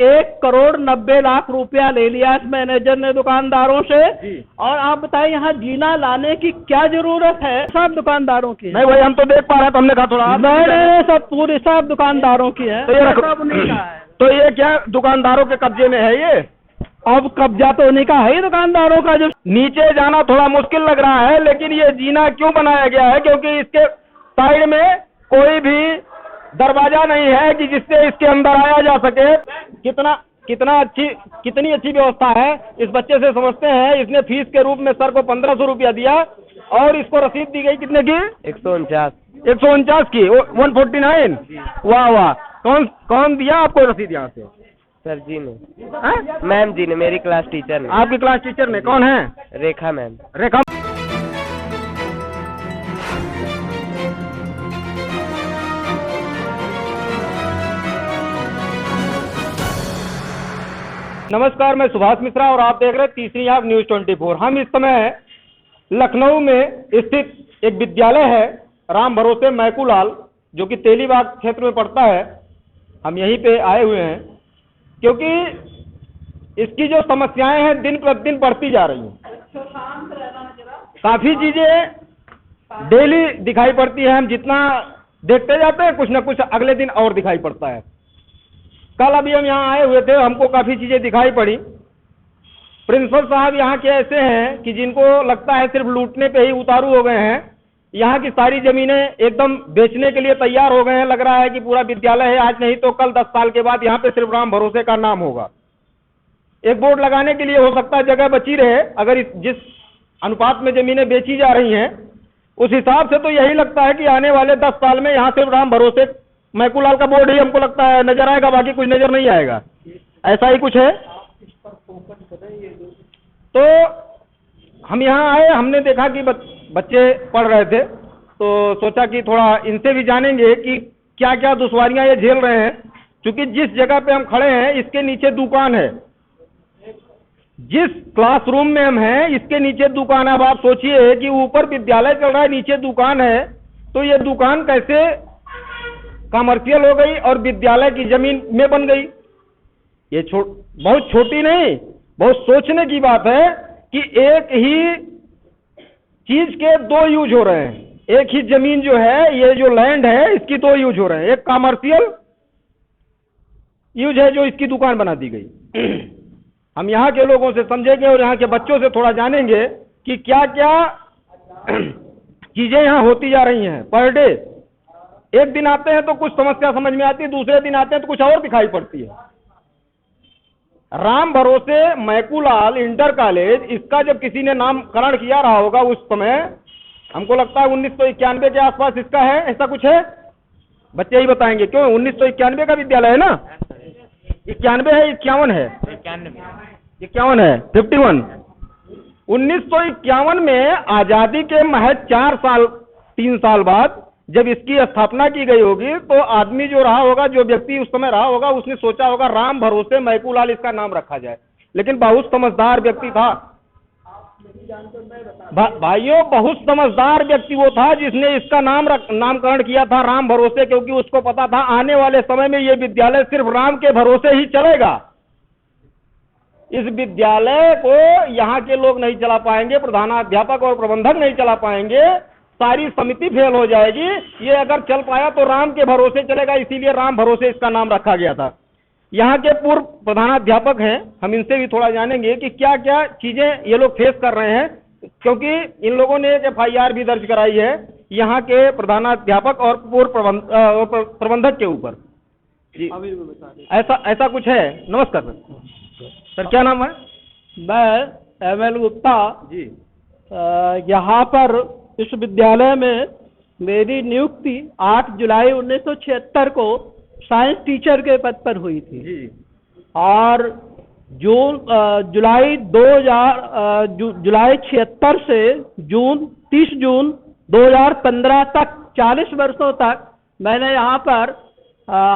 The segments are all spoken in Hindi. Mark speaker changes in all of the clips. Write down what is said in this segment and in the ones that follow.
Speaker 1: 1,90,00,000 रुपया ले लिया इस मैनेजर ने दुकानदारों से। और आप बताइए यहाँ जीना लाने की क्या जरूरत है? सब दुकानदारों की
Speaker 2: नहीं भाई, हम तो देख पा रहे हैं, तो हमने कहा थोड़ा
Speaker 1: नहीं, सब पूरी सब दुकानदारों की है।
Speaker 2: तो ये
Speaker 1: सब उन्हीं का है।
Speaker 2: तो ये क्या दुकानदारों के कब्जे में है ये?
Speaker 1: अब कब्जा तो उन्हीं का है ही दुकानदारों का। जो
Speaker 2: नीचे जाना थोड़ा मुश्किल लग रहा है, लेकिन ये जीना क्यों बनाया गया है? क्योंकि इसके साइड में कोई भी दरवाजा नहीं है कि जिससे इसके अंदर आया जा सके। कितनी अच्छी व्यवस्था है। इस बच्चे से समझते हैं, इसने फीस के रूप में सर को 1500 रुपया दिया और इसको रसीद दी गई कितने की? 149 की। 149। वाह वाह। कौन दिया आपको रसीद यहाँ से?
Speaker 3: सर जी ने, मैम जी ने, मेरी क्लास टीचर ने।
Speaker 2: आपकी क्लास टीचर ने? कौन है?
Speaker 3: रेखा मैम।
Speaker 2: रेखा। नमस्कार, मैं सुभाष मिश्रा और आप देख रहे हैं तीसरी आंख न्यूज 24। हम इस समय लखनऊ में स्थित एक विद्यालय है राम भरोसे मैकूलाल, जो कि तेलीबाग क्षेत्र में पड़ता है। हम यहीं पे आए हुए हैं क्योंकि इसकी जो समस्याएं हैं दिन प्रतिदिन बढ़ती जा रही हैं। काफी चीजें डेली दिखाई पड़ती है। हम जितना देखते जाते हैं कुछ न कुछ अगले दिन और दिखाई पड़ता है। कल अभी हम यहाँ आए हुए थे, हमको काफी चीजें दिखाई पड़ी। प्रिंसिपल साहब यहाँ के ऐसे हैं कि जिनको लगता है सिर्फ लूटने पे ही उतारू हो गए हैं। यहाँ की सारी जमीनें एकदम बेचने के लिए तैयार हो गए हैं। लग रहा है कि पूरा विद्यालय है, आज नहीं तो कल 10 साल के बाद यहाँ पे सिर्फ राम भरोसे का नाम होगा। एक बोर्ड लगाने के लिए हो सकता है जगह बची रहे। अगर जिस अनुपात में जमीनें बेची जा रही हैं उस हिसाब से तो यही लगता है कि आने वाले 10 साल में यहाँ सिर्फ राम भरोसे मैकूलाल का बोर्ड ही हमको लगता है नजर आएगा, बाकी कुछ नजर नहीं आएगा। ऐसा ही कुछ है। तो हम यहाँ आए, हमने देखा कि बच्चे पढ़ रहे थे, तो सोचा कि थोड़ा इनसे भी जानेंगे कि क्या क्या दुश्वारियां ये झेल रहे हैं। क्योंकि जिस जगह पे हम खड़े हैं इसके नीचे दुकान है। जिस क्लासरूम में हम हैं इसके नीचे दुकान है। अब आप सोचिए कि ऊपर विद्यालय चल रहा है, नीचे दुकान है, तो ये दुकान कैसे कमर्शियल हो गई और विद्यालय की जमीन में बन गई? ये बहुत छोटी नहीं, बहुत सोचने की बात है कि एक ही चीज के दो यूज हो रहे हैं। एक ही जमीन जो है, ये जो लैंड है, इसकी दो यूज हो रहे हैं। एक कमर्शियल यूज है जो इसकी दुकान बना दी गई। हम यहाँ के लोगों से समझेंगे और यहाँ के बच्चों से थोड़ा जानेंगे कि क्या क्या चीजें यहाँ होती जा रही हैं पर डे। एक दिन आते हैं तो कुछ समस्या समझ में आती है, दूसरे दिन आते हैं तो कुछ और दिखाई पड़ती है। राम भरोसे मैकूलाल इंटर कॉलेज, इसका जब किसी ने नामकरण किया रहा होगा उस समय, हमको लगता है 1991 के आसपास इसका है। ऐसा कुछ है, बच्चे ही बताएंगे। क्यों 1991 का विद्यालय है ना? 91 है, 51 है? 51 है, 51। 1951 में आजादी के महज 3 साल बाद जब इसकी स्थापना की गई होगी, तो आदमी जो रहा होगा, जो व्यक्ति उस समय रहा होगा, उसने सोचा होगा राम भरोसे मैकूलाल इसका नाम रखा जाए। लेकिन बहुत समझदार व्यक्ति था भाइयों, बहुत समझदार व्यक्ति वो था जिसने इसका नामकरण किया था राम भरोसे, क्योंकि उसको पता था आने वाले समय में ये विद्यालय सिर्फ राम के भरोसे ही चलेगा। इस विद्यालय को यहाँ के लोग नहीं चला पाएंगे, प्रधानाध्यापक और प्रबंधक नहीं चला पाएंगे, सारी समिति फेल हो जाएगी। ये अगर चल पाया तो राम के भरोसे चलेगा, इसीलिए राम भरोसे इसका नाम रखा गया था। यहाँ के पूर्व प्रधानाध्यापक हैं, हम इनसे भी थोड़ा जानेंगे कि क्या क्या चीजें ये लोग फेस कर रहे हैं, क्योंकि इन लोगों ने एक FIR भी दर्ज कराई है यहाँ के प्रधानाध्यापक और पूर्व प्रबंधक के ऊपर। ऐसा कुछ है। नमस्कार सर, क्या नाम है?
Speaker 1: मैं ML गुप्ता
Speaker 2: जी।
Speaker 1: यहाँ पर इस विद्यालय में मेरी नियुक्ति 8 जुलाई 1976 को साइंस टीचर के पद पर हुई थी
Speaker 2: जी।
Speaker 1: और जुलाई 76 से 30 जून 2015 तक 40 वर्षों तक मैंने यहाँ पर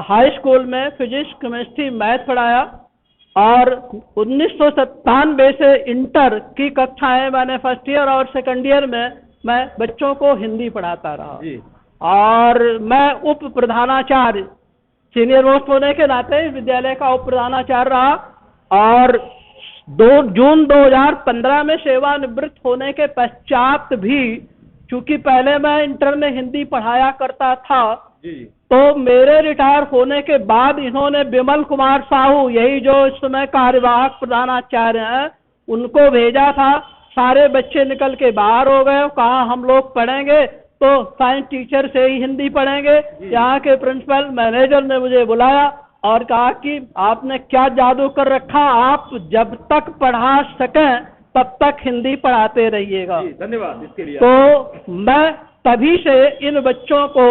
Speaker 1: हाई स्कूल में फिजिक्स, केमिस्ट्री, मैथ पढ़ाया। और 1997 से इंटर की कक्षाएं मैंने फर्स्ट ईयर और सेकंड ईयर में मैं बच्चों को हिंदी पढ़ाता रहा।
Speaker 2: जी।
Speaker 1: और मैं उप प्रधानाचार्य सीनियर मोस्ट होने के नाते इस विद्यालय का उप प्रधानाचार्य रहा और 2 जून 2015 में सेवानिवृत्त होने के पश्चात भी, चूंकि पहले मैं इंटर में हिंदी पढ़ाया करता था, तो मेरे रिटायर होने के बाद इन्होंने विमल कुमार साहू, यही जो इस समय कार्यवाहक प्रधानाचार्य हैं, उनको भेजा था। सारे बच्चे निकल के बाहर हो गए, कहा हम लोग पढ़ेंगे तो साइंस टीचर से ही हिंदी पढ़ेंगे। यहाँ के प्रिंसिपल मैनेजर ने मुझे बुलाया और कहा कि आपने क्या जादू कर रखा, आप जब तक पढ़ा सकें तब तक हिंदी पढ़ाते रहिएगा।
Speaker 2: धन्यवाद इसके लिए।
Speaker 1: तो मैं तभी से इन बच्चों को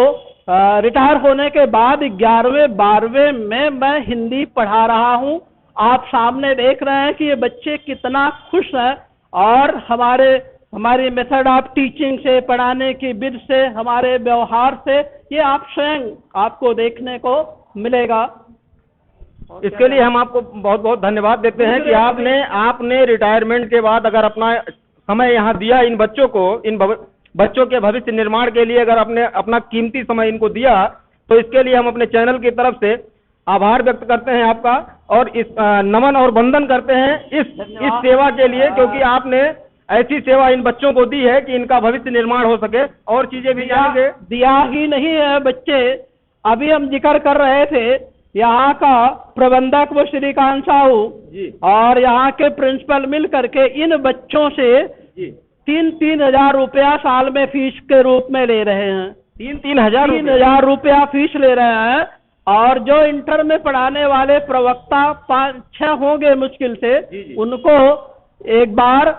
Speaker 1: रिटायर होने के बाद 11वें 12वें में मैं हिंदी पढ़ा रहा हूँ। आप सामने देख रहे हैं कि ये बच्चे कितना खुश हैं और हमारी मेथड ऑफ टीचिंग से, पढ़ाने की विधि से, हमारे व्यवहार से, ये आप स्वयं आपको देखने को मिलेगा।
Speaker 2: इसके लिए हम आपको बहुत बहुत धन्यवाद देते हैं कि आपने रिटायरमेंट के बाद अगर अपना समय यहाँ दिया इन बच्चों को, इन बच्चों के भविष्य निर्माण के लिए अगर आपने अपना कीमती समय इनको दिया, तो इसके लिए हम अपने चैनल की तरफ से आभार व्यक्त करते हैं आपका और इस नमन और वंदन करते हैं इस सेवा के लिए, क्योंकि आपने ऐसी सेवा इन बच्चों को दी है कि इनका भविष्य निर्माण हो सके। और चीजें भी जानेंगे।
Speaker 1: दिया ही नहीं है बच्चे, अभी हम जिक्र कर रहे थे यहाँ का प्रबंधक वो श्रीकांत साहू और यहाँ के प्रिंसिपल मिल करके इन बच्चों से 3-3 हजार रुपया साल में फीस के रूप में ले रहे हैं।
Speaker 2: 3-3
Speaker 1: हजार रुपया फीस ले रहे हैं और जो इंटर में पढ़ाने वाले प्रवक्ता 5-6 होंगे मुश्किल से, उनको एक बार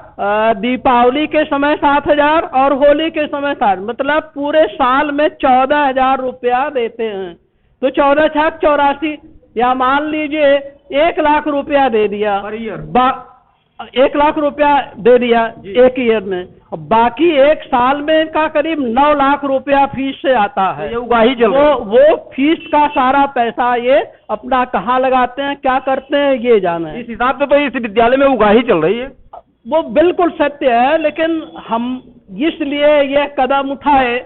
Speaker 1: दीपावली के समय 7,000 और होली के समय 7, मतलब पूरे साल में 14,000 रुपया देते हैं। तो 14,84 या मान लीजिए 1 लाख रुपया दे दिया, 1 लाख रुपया दे दिया एक ईयर में, बाकी एक साल में का करीब 9 लाख रुपया फीस से आता है।
Speaker 2: ये उगाही चल रही है।
Speaker 1: वो फीस का सारा पैसा ये अपना कहाँ लगाते हैं, क्या करते हैं, ये जाना है।
Speaker 2: इस हिसाब से तो इस विद्यालय में उगाही चल रही है।
Speaker 1: वो बिल्कुल सत्य है, लेकिन हम इसलिए ये कदम उठाए,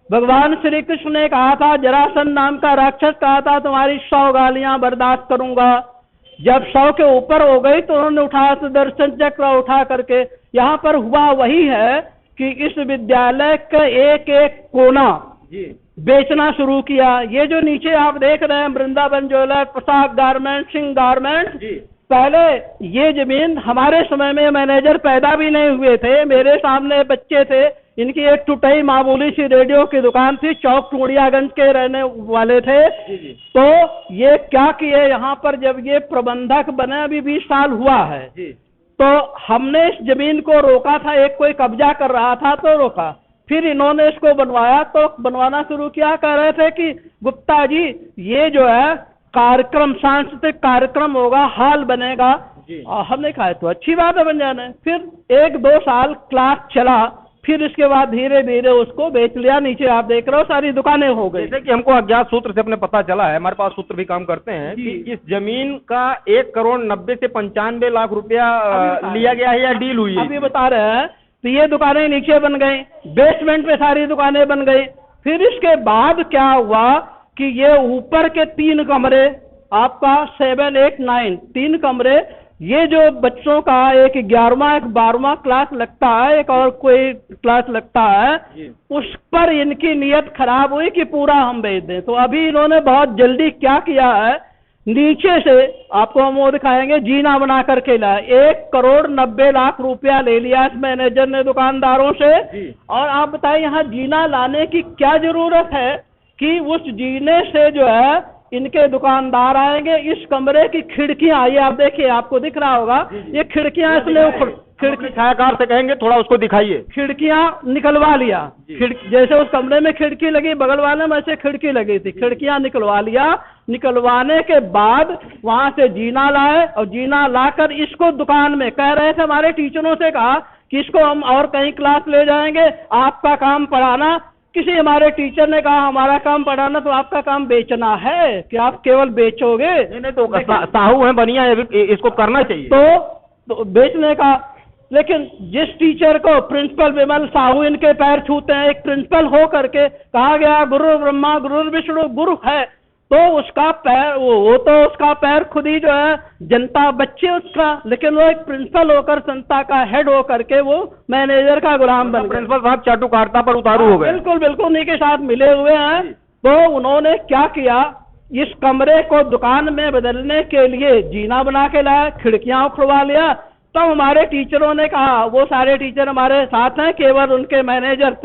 Speaker 1: भगवान श्री कृष्ण ने कहा था, जरासंध नाम का राक्षस कहा था तुम्हारी 100 गालियां बर्दाश्त करूंगा। जब 100 के ऊपर हो गई तो उन्होंने उठाया सुदर्शन चक्र उठा करके। यहाँ पर हुआ वही है कि इस विद्यालय का एक एक कोना बेचना शुरू किया। ये जो नीचे आप देख रहे हैं वृंदावन ज्वेलर, पोशाक गारमेंट, सिंह गारमेंट, पहले ये जमीन हमारे समय में मैनेजर पैदा भी नहीं हुए थे, मेरे सामने बच्चे थे, इनकी एक टुटई मामूली सी रेडियो की दुकान थी, चौक टूड़ियागंज के रहने वाले थे। तो ये क्या किए, यहाँ पर जब ये प्रबंधक बने, अभी 20 साल हुआ है, तो हमने इस जमीन को रोका था, एक कोई कब्जा कर रहा था तो रोका, फिर इन्होंने इसको बनवाया, तो बनवाना शुरू किया, कह रहे थे कि गुप्ता जी ये जो है कार्यक्रम, सांस्कृतिक कार्यक्रम होगा, हॉल बनेगा। और हमने कहा तो अच्छी बात है, बन जाना है। फिर 1-2 साल क्लास चला, फिर इसके बाद धीरे धीरे उसको बेच लिया। नीचे आप देख रहे हो सारी दुकानें हो गई।
Speaker 2: जैसे कि हमको अज्ञात सूत्र से अपने पता चला है, हमारे पास सूत्र भी काम करते हैं कि इस जमीन का 1,90,00,000 से 95 लाख रुपया लिया गया है या डील हुई है।
Speaker 1: अभी बता रहे हैं। तो ये दुकानें नीचे बन गई, बेसमेंट पे सारी दुकानें बन गई। फिर इसके बाद क्या हुआ कि ये ऊपर के 3 कमरे, आपका 7, 8, 9 3 कमरे, ये जो बच्चों का एक 11वां एक 12वां क्लास लगता है, एक और कोई क्लास लगता है, उस पर इनकी नीयत खराब हुई कि पूरा हम बेच दें। तो अभी इन्होंने बहुत जल्दी क्या किया है, नीचे से आपको हम वो दिखाएंगे, जीना बना करके लाया, 1,90,00,000 रुपया ले लिया इस मैनेजर ने दुकानदारों से। और आप बताइए यहाँ जीना लाने की क्या जरूरत है कि उस जीने से जो है इनके दुकानदार आएंगे। इस कमरे की खिड़कियां, ये आप देखिए, आपको दिख रहा होगा, ये खिड़कियां इसने
Speaker 2: खिड़की छायाकार से कहेंगे थोड़ा उसको दिखाइए।
Speaker 1: खिड़कियां निकलवा लिया, जैसे उस कमरे में खिड़की लगी, बगल वाले में ऐसे खिड़की लगी थी, खिड़कियां निकलवा लिया। निकलवाने के बाद वहां से जीना लाए और जीना लाकर इसको दुकान में, कह रहे थे हमारे टीचरों से कहा कि इसको हम और कहीं क्लास ले जाएंगे, आपका काम पढ़ाना। किसी हमारे टीचर ने कहा हमारा काम पढ़ाना, तो आपका काम बेचना है कि आप केवल बेचोगे?
Speaker 2: नहीं तो साहू है, बढ़िया है, इसको करना चाहिए।
Speaker 1: तो बेचने का। लेकिन जिस टीचर को प्रिंसिपल विमल साहू इनके पैर छूते हैं, एक प्रिंसिपल हो करके कहा गया गुरु ब्रह्मा गुरु विष्णु गुरु है, तो उसका पैर वो तो उसका पैर खुद ही जो है जनता बच्चे उसका, लेकिन वो एक प्रिंसिपल होकर संस्था का हेड होकर के वो मैनेजर का गुलाम बन गए।
Speaker 2: प्रिंसिपल साहब चाटुकारिता पर उतारू हो गए।
Speaker 1: बिल्कुल बिल्कुल उन्हीं के साथ मिले हुए हैं। तो उन्होंने क्या किया, इस कमरे को दुकान में बदलने के लिए जीना बना के लाया, खिड़कियां उखड़वा लिया। तब हमारे टीचरों ने कहा, वो सारे टीचर हमारे साथ हैं, केवल उनके मैनेजर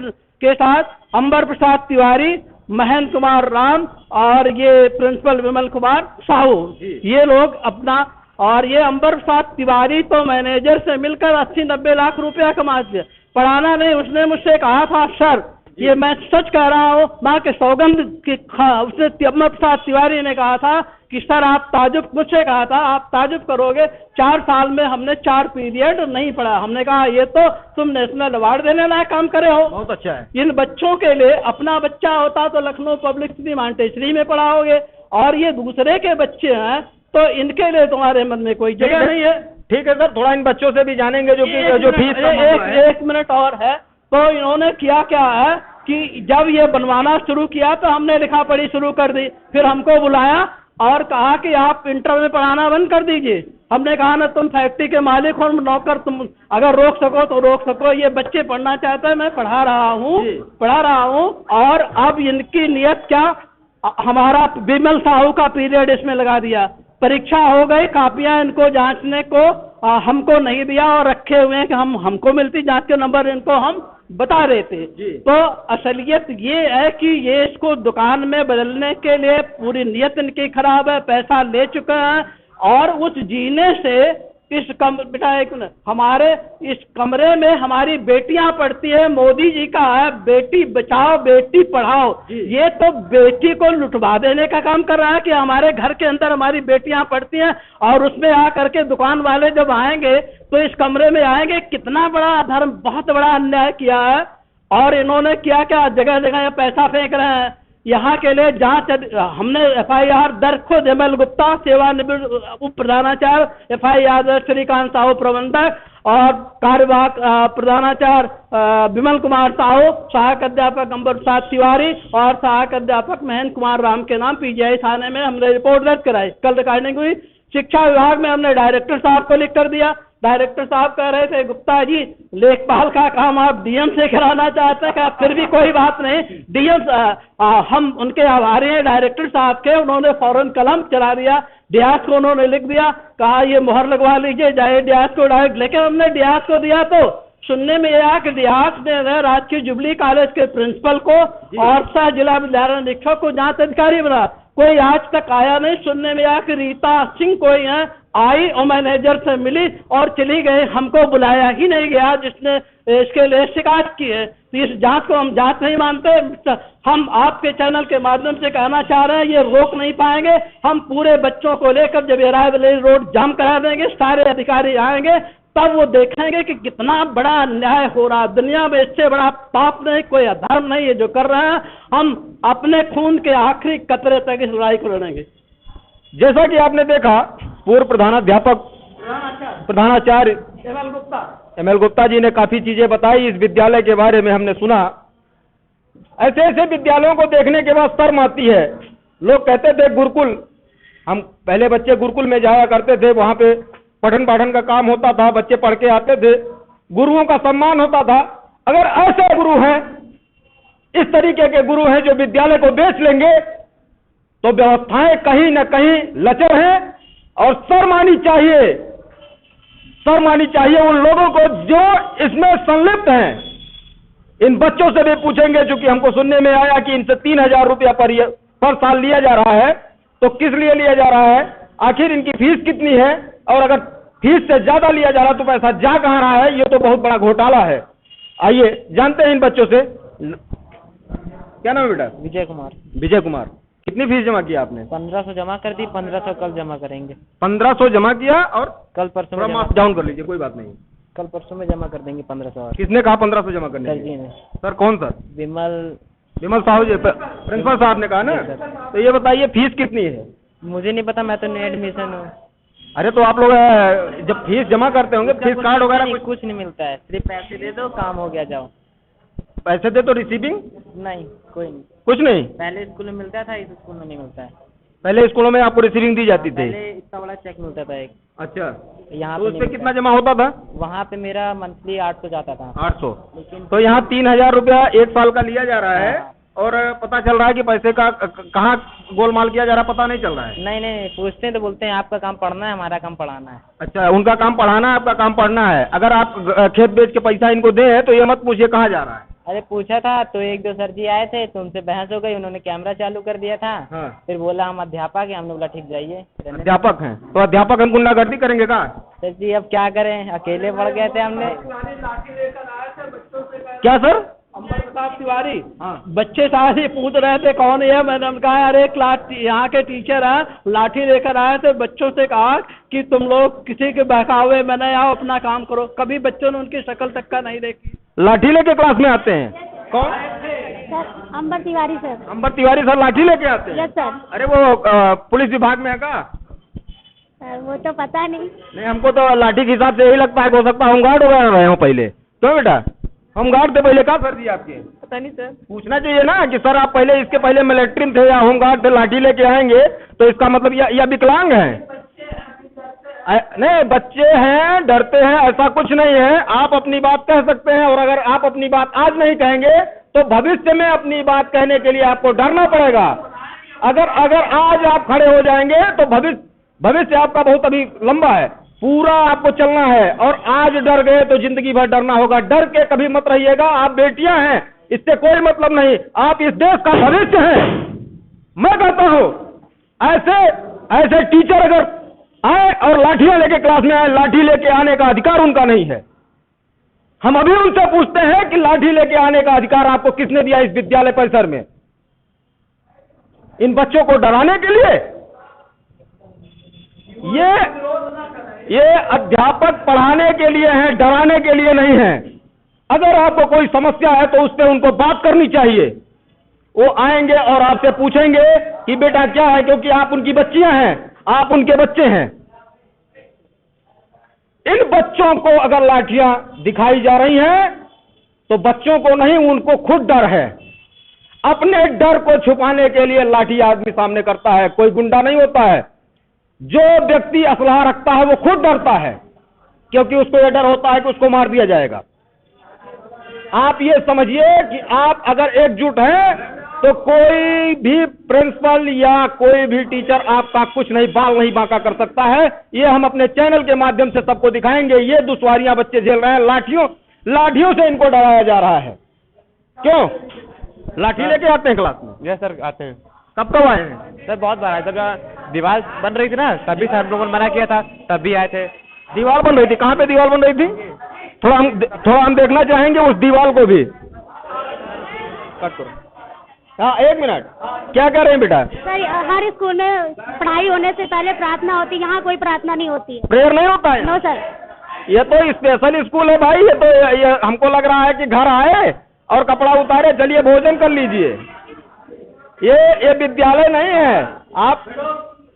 Speaker 1: के साथ अंबर प्रसाद तिवारी, महेंद्र कुमार राम और ये प्रिंसिपल विमल कुमार साहू, ये लोग अपना, और ये अंबर प्रसाद तिवारी तो मैनेजर से मिलकर 80-90 लाख रुपया कमाते, पढ़ाना नहीं। उसने मुझसे कहा था, सर ये मैं सच कह रहा हूँ, माँ के सौगंध की उसने अंबर प्रसाद तिवारी ने कहा था कि सर आप ताजुब, मुझसे कहा था आप ताजुब करोगे, 4 साल में हमने 4 पीरियड नहीं पढ़ा। हमने कहा ये तो तुम नेशनल अवार्ड देने लायक काम करे हो।
Speaker 2: बहुत अच्छा है।
Speaker 1: इन बच्चों के लिए अपना बच्चा होता तो लखनऊ पब्लिक सिटी मॉन्टेसरी में पढ़ाओगे, और ये दूसरे के बच्चे हैं तो इनके लिए तुम्हारे मन में कोई जगह नहीं है।
Speaker 2: ठीक है सर, थोड़ा इन बच्चों से भी जानेंगे जो कि जो फीस
Speaker 1: एक मिनट और है। तो इन्होंने किया क्या है कि जब ये बनवाना शुरू किया तो हमने लिखा पढ़ी शुरू कर दी, फिर हमको बुलाया और कहा कि आप इंटर में पढ़ाना बंद कर दीजिए। हमने कहा ना, तुम फैक्ट्री के मालिक हो, नौकर, तुम अगर रोक सको तो रोक सको, ये बच्चे पढ़ना चाहते हैं, मैं पढ़ा रहा हूँ। और अब इनकी नियत क्या, हमारा विमल साहू का पीरियड इसमें लगा दिया, परीक्षा हो गई, कापियां इनको जांचने को हमको नहीं दिया और रखे हुए हैं कि हमको मिलती जांच के नंबर, इनको हम बता रहे थे। तो असलियत ये है कि ये इसको दुकान में बदलने के लिए पूरी नियत इनकी खराब है, पैसा ले चुके हैं। और उस जीने से इस बेटा एक मिनट, हमारे इस कमरे में हमारी बेटियां पढ़ती है, मोदी जी का है बेटी बचाओ बेटी पढ़ाओ, ये तो बेटी को लुटवा देने का काम कर रहा है कि हमारे घर के अंदर हमारी बेटियां पढ़ती हैं और उसमें आकर के दुकान वाले जब आएंगे तो इस कमरे में आएंगे। कितना बड़ा अधर्म, बहुत बड़ा अन्याय किया है। और इन्होंने क्या क्या जगह जगह पैसा फेंक रहे हैं। यहाँ के लिए जांच, हमने FIR दर्ज खुद ML गुप्ता सेवानिवृत्त उप प्रधानाचार्य, FIR दर्ज श्रीकांत साहू प्रबंधक और कार्यवाहक प्रधानाचार्य विमल कुमार साहू, सहायक अध्यापक अंबर प्रसाद तिवारी और सहायक अध्यापक महेंद्र कुमार राम के नाम PGI थाने में हमने रिपोर्ट दर्ज कराई। कल रिकॉर्डिंग हुई। शिक्षा विभाग में हमने डायरेक्टर साहब को लिख कर दिया। डायरेक्टर साहब कह रहे थे, गुप्ता जी लेखपाल का काम आप DM से कराना चाहते हैं, फिर भी कोई बात नहीं, DM हम उनके आभारी हैं डायरेक्टर साहब के। उन्होंने फौरन कलम चला दिया, डियास को उन्होंने लिख दिया, कहा ये मोहर लगवा लीजिए, जाए डियास को डायरेक्ट। लेकिन हमने डियास को दिया तो सुनने में आया कि डियास ने राजकीय जुबली कॉलेज के प्रिंसिपल को और सह जिला विद्यालय अधीक्षक को जांच अधिकारी बना। कोई आज तक आया नहीं। सुनने में आया कि रीता सिंह कोई है, आई और मैनेजर से मिली और चली गई, हमको बुलाया ही नहीं गया जिसने इसके लिए शिकायत की है। तो इस जांच को हम जांच नहीं मानते। हम आपके चैनल के माध्यम से कहना चाह रहे हैं, ये रोक नहीं पाएंगे। हम पूरे बच्चों को लेकर जब ये रायबरेली रोड जाम करा देंगे, सारे अधिकारी आएंगे, तब वो देखेंगे कि कितना बड़ा अन्याय हो रहा है। दुनिया में इससे बड़ा पाप नहीं, कोई अधर्म नहीं है जो कर रहे हैं। हम अपने खून के आखिरी कतरे तक इस लड़ाई को लड़ेंगे।
Speaker 2: जैसा कि आपने देखा, पूर्व प्रधानाध्यापक प्रधानाचार्य ML गुप्ता जी ने काफी चीजें बताई इस विद्यालय के बारे में, हमने सुना। ऐसे ऐसे विद्यालयों को देखने के बाद शर्म आती है। लोग कहते थे गुरुकुल, हम पहले बच्चे गुरुकुल में जाया करते थे, वहां पे पठन पाठन का काम होता था, बच्चे पढ़ के आते थे, गुरुओं का सम्मान होता था। अगर ऐसे गुरु हैं, इस तरीके के गुरु हैं जो विद्यालय को बेच लेंगे, तो व्यवस्थाएं कहीं न कहीं लचर हैं और शर्म आनी चाहिए। शर्म आनी चाहिए उन लोगों को जो इसमें संलिप्त हैं। इन बच्चों से भी पूछेंगे, चूंकि हमको सुनने में आया कि इनसे 3000 रुपया पर साल लिया जा रहा है, तो किस लिए लिया जा रहा है, आखिर इनकी फीस कितनी है, और अगर फीस से ज्यादा लिया जा रहा तो पैसा जा कहां रहा है। ये तो बहुत बड़ा घोटाला है। आइए जानते हैं इन बच्चों से। क्या नाम है बेटा?
Speaker 3: विजय कुमार।
Speaker 2: विजय कुमार, कितनी फीस जमा किया आपने?
Speaker 3: 1500 जमा कर दी, 1500 कल जमा करेंगे।
Speaker 2: 1500 जमा किया और
Speaker 3: कल परसों में
Speaker 2: माफ डाउन कर लीजिए, कोई बात नहीं,
Speaker 3: कल परसों में जमा कर देंगे 1500 और।
Speaker 2: किसने कहा 1500 जमा करने?
Speaker 3: सर जी ने।
Speaker 2: सर कौन सर?
Speaker 3: विमल
Speaker 2: साहू जी, प्रिंसिपल साहब ने कहा ना। तो ये बताइए फीस कितनी है?
Speaker 3: मुझे नहीं पता, मैं तो न्यू एडमिशन हूँ।
Speaker 2: अरे तो आप लोग जब फीस जमा करते होंगे, फीस कार्ड वगैरह
Speaker 3: कुछ नहीं मिलता है, सिर्फ पैसे दे दो काम हो गया जाओ।
Speaker 2: पैसे दे तो रिसीविंग
Speaker 3: नहीं, कोई नहीं,
Speaker 2: कुछ नहीं।
Speaker 3: पहले स्कूल में मिलता था, इस स्कूल में नहीं मिलता है।
Speaker 2: पहले स्कूलों में आपको रिसीविंग दी जाती थी?
Speaker 3: पहले इतना बड़ा चेक मिलता था एक।
Speaker 2: अच्छा,
Speaker 3: यहाँ
Speaker 2: तो
Speaker 3: पे
Speaker 2: उससे
Speaker 3: नहीं
Speaker 2: कितना
Speaker 3: मिलता।
Speaker 2: जमा होता था?
Speaker 3: वहाँ पे मेरा मंथली 800 जाता था।
Speaker 2: 800।
Speaker 3: लेकिन
Speaker 2: तो यहाँ 3000 रुपया 1 साल का लिया जा रहा है,
Speaker 3: हाँ।
Speaker 2: और पता चल रहा है कि पैसे का कहाँ गोलमाल किया जा रहा है, पता नहीं चल रहा है।
Speaker 3: नहीं नहीं पूछते हैं तो बोलते हैं आपका काम पढ़ना है, हमारा काम पढ़ाना है।
Speaker 2: अच्छा, उनका काम पढ़ाना है, आपका काम पढ़ना है। अगर आप खेत बेच के पैसा इनको दें तो ये मत पूछिए कहाँ जा रहा है।
Speaker 3: अरे पूछा था तो एक दो सर जी आए थे तो उनसे बहस हो गई, उन्होंने कैमरा चालू कर दिया था।
Speaker 2: हाँ।
Speaker 3: फिर बोला हम अध्यापक हैं, हमने बोला ठीक जाइए।
Speaker 2: अध्यापक हैं तो अध्यापक हम गुंडागर्दी करेंगे का?
Speaker 3: सर जी अब क्या करें, अकेले पड़ गए थे हमने।
Speaker 2: क्या सर?
Speaker 1: अंबर प्रताप तिवारी।
Speaker 2: हाँ।
Speaker 1: बच्चे सारे पूछ रहे थे कौन है, मैंने कहा अरे क्लास यहाँ के टीचर हैं, लाठी लेकर आए थे। बच्चों से कहा कि तुम लोग किसी के बहकावे में नहीं आओ, अपना काम करो। कभी बच्चों ने उनकी शक्ल तक का नहीं देखी।
Speaker 2: लाठी लेके क्लास में आते हैं? कौन?
Speaker 4: सर अंबर तिवारी सर।
Speaker 2: अंबर तिवारी सर लाठी लेके आते हैं?
Speaker 4: Yes sir.
Speaker 2: अरे वो पुलिस विभाग में है का?
Speaker 4: सर वो तो पता नहीं।
Speaker 2: नहीं, हमको तो लाठी के हिसाब से यही लगता है, हो सकता है होमगार्ड वगैरह रहे हो पहले। क्यों बेटा, होमगार्ड थे पहले का सर जी आपके?
Speaker 3: पता नहीं सर।
Speaker 2: पूछना चाहिए ना कि सर आप पहले इसके पहले मिलिट्री में थे या होमगार्ड थे, लाठी लेके आएंगे तो इसका मतलब या विकलांग हैं? नहीं, बच्चे हैं, डरते हैं, ऐसा कुछ नहीं है। आप अपनी बात कह सकते हैं, और अगर आप अपनी बात आज नहीं कहेंगे तो भविष्य में अपनी बात कहने के लिए आपको डरना पड़ेगा। अगर आज आप खड़े हो जाएंगे तो भविष्य आपका बहुत अभी लंबा है, पूरा आपको चलना है। और आज डर गए तो जिंदगी भर डरना होगा। डर के कभी मत रहिएगा। आप बेटियां हैं, इससे कोई मतलब नहीं, आप इस देश का भविष्य हैं। मैं कहता हूं ऐसे टीचर अगर आए और लाठियां लेके क्लास में आए, लाठी लेके आने का अधिकार उनका नहीं है। हम अभी उनसे पूछते हैं कि लाठी लेके आने का अधिकार आपको किसने दिया इस विद्यालय परिसर में? इन बच्चों को डराने के लिए? ये अध्यापक पढ़ाने के लिए हैं, डराने के लिए नहीं है। अगर आपको कोई समस्या है तो उससे उनको बात करनी चाहिए। वो आएंगे और आपसे पूछेंगे कि बेटा क्या है, क्योंकि आप उनकी बच्चियां हैं, आप उनके बच्चे हैं। इन बच्चों को अगर लाठियां दिखाई जा रही हैं तो बच्चों को नहीं, उनको खुद डर है। अपने डर को छुपाने के लिए लाठी आदमी सामने करता है, कोई गुंडा नहीं होता है। जो व्यक्ति असलहा रखता है वो खुद डरता है, क्योंकि उसको यह डर होता है कि उसको मार दिया जाएगा। आप ये समझिए कि आप अगर एकजुट हैं तो कोई भी प्रिंसिपल या कोई भी टीचर आपका कुछ नहीं, बाल नहीं बांका कर सकता है। ये हम अपने चैनल के माध्यम से सबको दिखाएंगे। ये दुश्वारियां बच्चे झेल रहे हैं, लाठियों से इनको डराया जा रहा है। क्यों लाठी लेके आते हैं क्लास में?
Speaker 3: यस सर आते हैं।
Speaker 2: कब आए हैं
Speaker 3: सर बहुत बार आए, जब दीवार बन रही थी ना तभी सर लोगों ने मना किया था, तब भी आए थे।
Speaker 2: दीवार बन रही थी? कहाँ पे दीवार बन रही थी? थोड़ा हम देखना चाहेंगे उस दीवार को भी। कट करो। हाँ, 1 मिनट। क्या कह रहे हैं बेटा?
Speaker 4: सर हर स्कूल में पढ़ाई होने से पहले प्रार्थना होती है, यहाँ कोई प्रार्थना नहीं होती है।
Speaker 2: प्रेयर नहीं होता है?
Speaker 4: No sir.
Speaker 2: ये तो स्पेशल स्कूल है भाई। ये हमको लग रहा है कि घर आए और कपड़ा उतारे, चलिए भोजन कर लीजिए। ये विद्यालय नहीं है। आप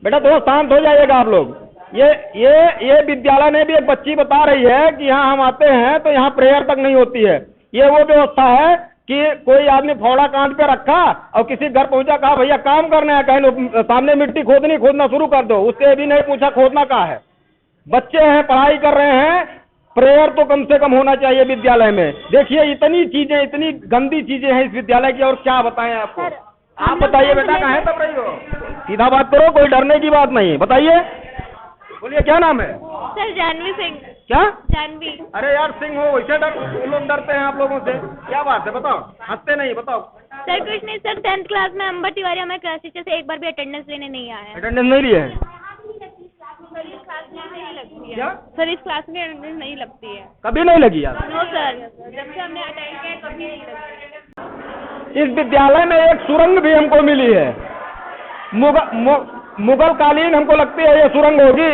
Speaker 2: बेटा थोड़ा शांत हो जाइएगा आप लोग। ये विद्यालय नहीं। भी एक बच्ची बता रही है कि यहाँ हम आते हैं तो यहाँ प्रेयर तक नहीं होती है। ये वो व्यवस्था है कि कोई आदमी फावड़ा कांध पे रखा और किसी घर पहुंचा, कहा भैया काम करना है, कहीं सामने मिट्टी खोदना शुरू कर दो। उससे भी नहीं पूछा खोदना कहाँ है। बच्चे हैं, पढ़ाई कर रहे हैं, प्रेयर तो कम से कम होना चाहिए विद्यालय में। देखिए इतनी चीजें, इतनी गंदी चीजें हैं इस विद्यालय की, और क्या बताएं आपको। आप बताइए बेटा, कहाँ तब रही हो? सीधा बात करो, कोई डरने की बात नहीं। बताइए, बोलिए क्या नाम है?
Speaker 4: सर जानवी सिंह।
Speaker 2: क्या?
Speaker 4: जानवी।
Speaker 2: अरे यार सिंह हो, वैसे लोग डरते हैं आप लोगों से? क्या बात है, बताओ। हंसते नहीं, बताओ।
Speaker 4: सर कुछ नहीं सर, 10th क्लास में अंबर तिवारी हमारे क्लास टीचर से एक बार भी अटेंडेंस लेने नहीं आया है।
Speaker 2: अटेंडेंस नहीं लिए है?
Speaker 4: सर इस क्लास में नहीं लगती है।
Speaker 2: क्या?
Speaker 4: सर इस क्लास में अटेंडेंस नहीं लगती है।
Speaker 2: कभी नहीं लगी यार?
Speaker 4: नो सर, जब से हमने अटेंड किया कभी नहीं लगती।
Speaker 2: इस विद्यालय में एक सुरंग भी हमको मिली है। मुगल कालीन हमको लगती है ये सुरंग होगी।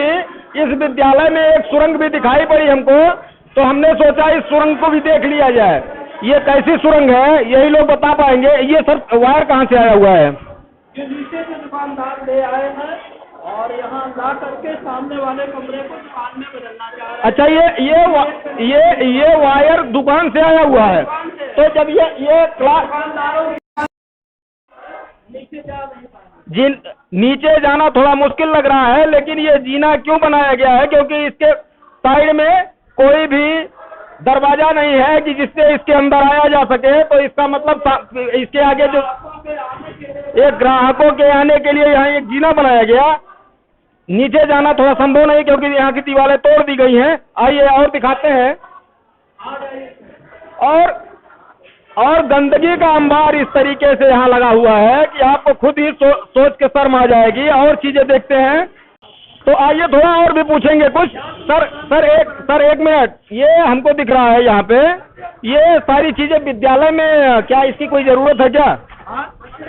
Speaker 2: इस विद्यालय में एक सुरंग भी दिखाई पड़ी हमको, तो हमने सोचा इस सुरंग को भी देख लिया जाए। ये कैसी सुरंग है यही लोग बता पाएंगे। ये सर वायर कहाँ से आया हुआ है?
Speaker 1: ये नीचे से दुकानदार ले आए हैं और यहाँ ला करके सामने वाले कमरे को दुकान में बदलना चाह रहे हैं।
Speaker 2: अच्छा, ये वायर दुकान से आया हुआ है। तो जब ये क्लास
Speaker 1: दुकानदारों नीचे जा नहीं पाएंगे।
Speaker 2: नीचे जाना थोड़ा मुश्किल लग रहा है, लेकिन ये जीना क्यों बनाया गया है? क्योंकि इसके साइड में कोई भी दरवाजा नहीं है कि जिससे इसके अंदर आया जा सके। तो इसका मतलब इसके आगे जो एक ग्राहकों के आने के लिए यहाँ एक जीना बनाया गया। नीचे जाना थोड़ा संभव नहीं क्योंकि यहाँ की दीवारें तोड़ दी गई हैं। आइए और दिखाते हैं। और गंदगी का अंबार इस तरीके से यहाँ लगा हुआ है कि आपको खुद ही सोच के शर्म आ जाएगी। और चीजें देखते हैं तो आइए थोड़ा और भी पूछेंगे कुछ। सर एक मिनट, ये हमको दिख रहा है यहाँ पे ये सारी चीजें विद्यालय में, क्या इसकी कोई जरूरत है क्या?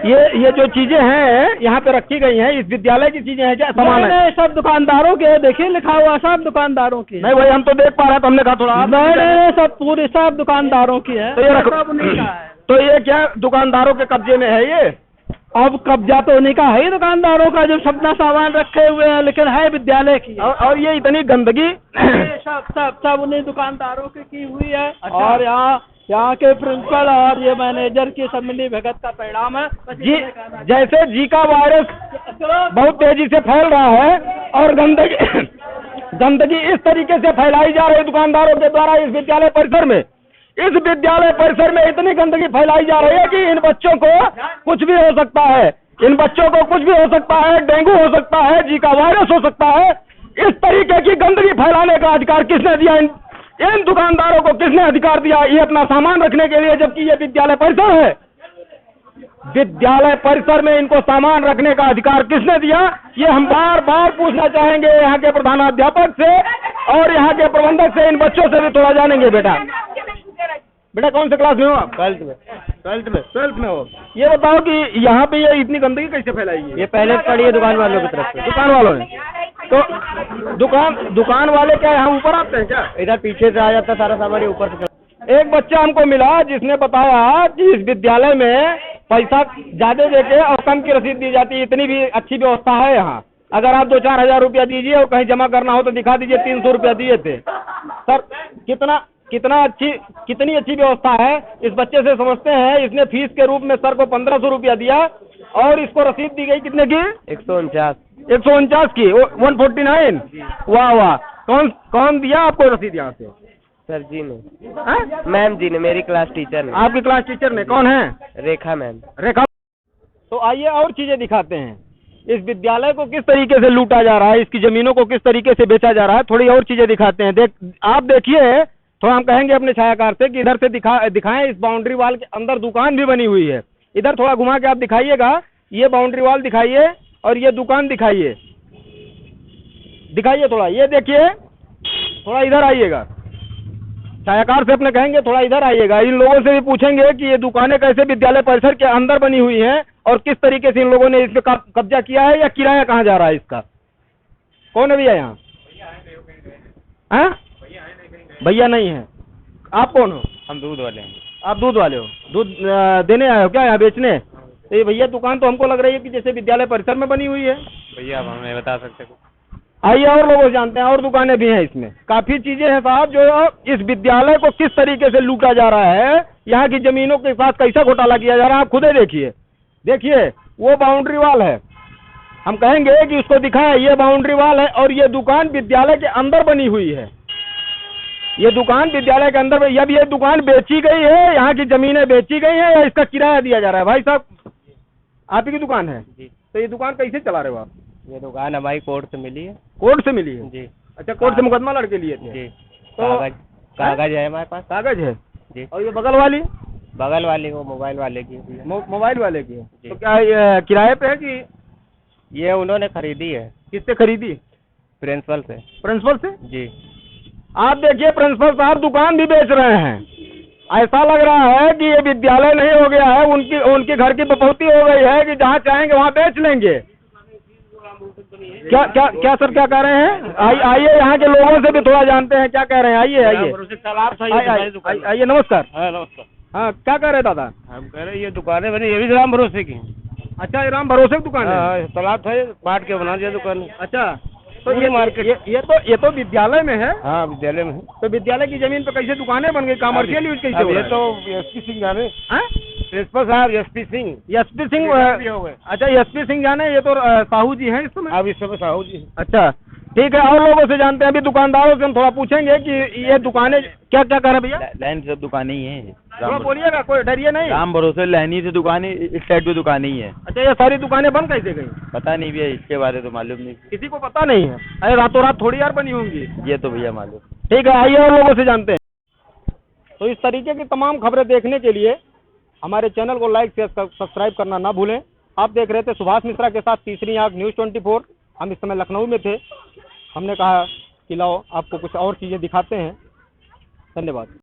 Speaker 2: ये जो चीजें हैं यहाँ पे रखी गई हैं, इस विद्यालय की चीजें हैं क्या? सामान है?
Speaker 1: सब दुकानदारों के, देखिए लिखा हुआ सब दुकानदारों की।
Speaker 2: नहीं भाई, हम तो देख पा रहे तो हमने कहा थोड़ा।
Speaker 1: नहीं, सब पूरी सब दुकानदारों की है।
Speaker 2: तो ये सब
Speaker 1: उन्हीं का है।
Speaker 2: तो ये क्या दुकानदारों के कब्जे में है ये?
Speaker 1: अब कब्जा तो उन्हीं का है ही, दुकानदारों का, जो अपना सामान रखे हुए हैं, लेकिन है विद्यालय की।
Speaker 2: और ये इतनी गंदगी
Speaker 1: सब उन्हीं दुकानदारों की हुई है। और यहाँ के प्रिंसिपल और ये मैनेजर की सब मिली भगत का परिणाम है
Speaker 2: जी। जैसे जीका वायरस बहुत तेजी से फैल रहा है और गंदगी इस तरीके से फैलाई जा रही है दुकानदारों के द्वारा इस विद्यालय परिसर में। इस विद्यालय परिसर में इतनी गंदगी फैलाई जा रही है कि इन बच्चों को कुछ भी हो सकता है। इन बच्चों को कुछ भी हो सकता है, डेंगू हो सकता है, जीका वायरस हो सकता है। इस तरीके की गंदगी फैलाने का अधिकार किसने दिया? इन दुकानदारों को किसने अधिकार दिया ये अपना सामान रखने के लिए, जबकि ये विद्यालय परिसर है? विद्यालय परिसर में इनको सामान रखने का अधिकार किसने दिया? ये हम बार बार पूछना चाहेंगे यहाँ के प्रधानाध्यापक से और यहाँ के प्रबंधक से। इन बच्चों से भी थोड़ा जानेंगे। बेटा कौन से क्लास में हो आप? 12th में हो। ये बताओ कि यहाँ पे ये इतनी गंदगी कैसे फैलाई है?
Speaker 3: ये पहले पड़ी है दुकान वालों की तरफ से।
Speaker 2: दुकान वालों ने? तो दुकान वाले क्या यहाँ ऊपर आते हैं क्या?
Speaker 3: इधर पीछे से आ जाता सारा सामान, ये ऊपर से।
Speaker 2: एक बच्चा हमको मिला जिसने बताया कि इस विद्यालय में पैसा ज्यादा देके और कम की रसीद दी जाती है। इतनी भी अच्छी व्यवस्था है यहाँ। अगर आप 2-4 हजार रुपया दीजिए और कहीं जमा करना हो तो दिखा दीजिए 300 रुपया दिए थे। सर कितनी अच्छी व्यवस्था है। इस बच्चे से समझते हैं, इसने फीस के रूप में सर को 1500 रुपया दिया और इसको रसीद दी गई कितने की? 149 की। 149। वाह वाह। कौन दिया आपको रसीद यहाँ से?
Speaker 3: सर जी ने। मैम जी ने, मेरी क्लास टीचर ने।
Speaker 2: आपकी क्लास टीचर ने? कौन है?
Speaker 3: रेखा मैम।
Speaker 2: रेखा। तो आइए और चीजें दिखाते हैं। इस विद्यालय को किस तरीके से लूटा जा रहा है, इसकी जमीनों को किस तरीके से बेचा जा रहा है, थोड़ी और चीजें दिखाते हैं। आप देखिए, तो हम कहेंगे अपने छायाकार से कि इधर से दिखाएं। इस बाउंड्री वॉल के अंदर दुकान भी बनी हुई है। इधर थोड़ा घुमा के आप दिखाइएगा। ये बाउंड्री वॉल दिखाइए और ये दुकान दिखाइए थोड़ा। ये देखिए, थोड़ा इधर आइएगा। छायाकार से अपने कहेंगे थोड़ा इधर आइएगा। इन लोगों से भी पूछेंगे कि ये दुकानें कैसे विद्यालय परिसर के अंदर बनी हुई हैं और किस तरीके से इन लोगों ने इस पे कब्जा किया है, या किराया कहाँ जा रहा है इसका? कौन है भैया यहाँ? भैया नहीं है। आप कौन हो?
Speaker 3: हम दूध वाले हैं।
Speaker 2: आप दूध वाले हो? दूध देने आए हो क्या यहाँ बेचने? तो ये भैया दुकान तो हमको लग रही है कि जैसे विद्यालय परिसर में बनी हुई है।
Speaker 3: भैया आप हमें बता सकते हो?
Speaker 2: आइए और लोगों से जानते हैं। और दुकानें भी हैं इसमें, काफी चीजें हैं साहब। जो इस विद्यालय को किस तरीके से लूटा जा रहा है, यहाँ की जमीनों के साथ कैसा घोटाला किया जा रहा है, आप खुद ही देखिए। वो बाउंड्री वॉल है, हम कहेंगे कि उसको दिखाएं। ये बाउंड्री वॉल है और ये दुकान विद्यालय के अंदर बनी हुई है। ये दुकान विद्यालय के अंदर, जब ये दुकान बेची गई है, यहाँ की जमीनें बेची गई हैं या इसका किराया दिया जा रहा है? भाई साहब, आप ही की दुकान है
Speaker 3: जी।
Speaker 2: तो ये दुकान कैसे चला रहे हो आप?
Speaker 3: ये दुकान हमारी कोर्ट से मिली है।
Speaker 2: कोर्ट से मिली है?
Speaker 3: जी।
Speaker 2: अच्छा, कोर्ट से मुकदमा लड़के लिए थे?
Speaker 3: जी।
Speaker 2: तो
Speaker 3: कागज है हमारे पास।
Speaker 2: कागज है
Speaker 3: जी।
Speaker 2: और ये बगल वाली
Speaker 3: वो मोबाइल वाले की है।
Speaker 2: मोबाइल वाले की है।
Speaker 3: जी।
Speaker 2: तो क्या ये किराए पे है कि?
Speaker 3: ये उन्होंने खरीदी है।
Speaker 2: किससे खरीदी?
Speaker 3: प्रिंसिपल से।
Speaker 2: प्रिंसिपल से?
Speaker 3: जी।
Speaker 2: आप देखिए, प्रिंसिपल साहब दुकान भी बेच रहे हैं। ऐसा लग रहा है कि ये विद्यालय नहीं हो गया है, उनकी घर की बपौती हो गई है कि जहाँ चाहेंगे वहाँ बेच लेंगे। क्या सर, क्या कह रहे हैं? आइए यहाँ के लोगों से भी थोड़ा जानते हैं क्या कह रहे हैं। आइए। आइए, नमस्कार।
Speaker 3: नमस्कार।
Speaker 2: हाँ, क्या कह रहे दादा?
Speaker 3: हम कह रहे ये दुकानें बनी, ये भी राम भरोसे की।
Speaker 2: अच्छा, ये राम भरोसे की दुकान है?
Speaker 3: तालाब था, बांट के बना दिया दुकान।
Speaker 2: अच्छा, तो ये मार्केट, ये तो विद्यालय में है।
Speaker 3: हाँ, विद्यालय में है।
Speaker 2: तो विद्यालय की जमीन पे कैसे दुकानें बन गई? कॉमर्शियल यूज कैसे हो रहा है?
Speaker 3: ये तो किसी जाने।
Speaker 5: प्रिंसिपल साहब एसपी सिंह
Speaker 2: एसपी सिंह अच्छा एसपी सिंह जाने, ये तो साहू जी हैं इस समय।
Speaker 5: अब इस समय साहू जी
Speaker 2: अच्छा ठीक है, और लोगों से जानते हैं, अभी दुकानदारों से हम थोड़ा पूछेंगे कि ये दुकानें क्या क्या कर रहे हैं भैया।
Speaker 6: लाइन से सब दुकानें ही हैं।
Speaker 2: थोड़ा बोलिएगा, कोई डरिए नहीं।
Speaker 6: राम भरोसे लाइनी से दुकानें, इस साइड पे दुकानें ही है।
Speaker 2: अच्छा ये सारी दुकानें बंद कैसे गई?
Speaker 6: पता नहीं भैया, इसके बारे तो मालूम नहीं।
Speaker 2: किसी को पता नहीं है? अरे रातों रात थोड़ी यार बनी होंगी।
Speaker 6: ये तो भैया मालूम।
Speaker 2: ठीक है, आइए और लोगों से जानते हैं। तो इस तरीके की तमाम खबरें देखने के लिए हमारे चैनल को लाइक शेयर सब्सक्राइब करना ना भूलें। आप देख रहे थे सुभाष मिश्रा के साथ तीसरी आंख न्यूज़ 24। हम इस समय लखनऊ में थे। हमने कहा कि लाओ आपको कुछ और चीज़ें दिखाते हैं। धन्यवाद।